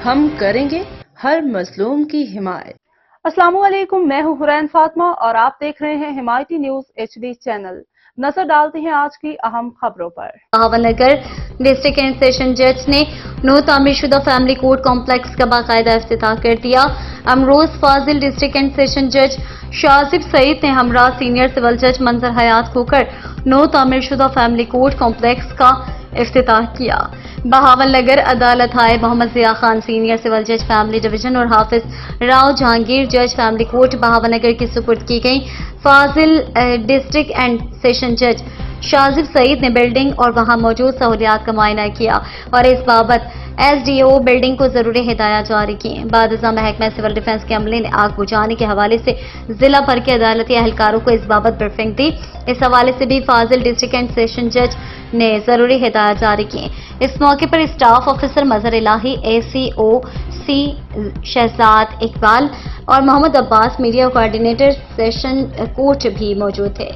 ہم کریں گے ہر مظلوم کی حمایت۔ السلام علیکم، میں ہوں حرین فاطمہ اور آپ دیکھ رہے ہیں حمایتی نیوز HD چینل۔ نظر ڈالتے ہیں آج کی اہم خبروں پر۔ Bahawalnagar district and session جج نے نو تعمیر شدہ فیملی کورٹ کمپلیکس کا باقاعدہ افتتاح کر دیا۔ امروز فاضل ڈسٹرکٹ اینڈ سیشن جج شاذب سعید نے ہمراہ سینئر سول جج منظر حیات کھوکھر نو تعمیر شدہ فیملی کورٹ کمپلیکس کا افتتاح کیا۔ بہاول نگر عدالت ہائے محمد ضیاء خان سینئر سول جج فیملی ڈویژن اور حافظ راؤ جہانگیر جج فیملی کورٹ بہاول نگر کی سپرد کی گئی۔ فاضل ڈسٹرکٹ اینڈ سیشن جج شاذب سعید نے بلڈنگ اور وہاں موجود سہولیات کا معائنہ کیا اور اس بابت SDO بلڈنگ کو ضروری ہدایات جاری کی۔ بعد ازاں محکمہ سول ڈیفنس کے عملے نے آگ بجھانے کے حوالے سے ضلع بھر کے عدالتی اہلکاروں کو اس بابت بریفنگ دی۔ اس حوالے سے بھی فاضل ڈسٹرکٹ اینڈ سیشن جج نے ضروری ہدایات جاری کی۔ اس موقع پر اسٹاف آفیسر مظہر الہی، ACO C شہزاد اقبال اور محمد عباس میڈیا کوآرڈینیٹر سیشن کورٹ بھی موجود تھے۔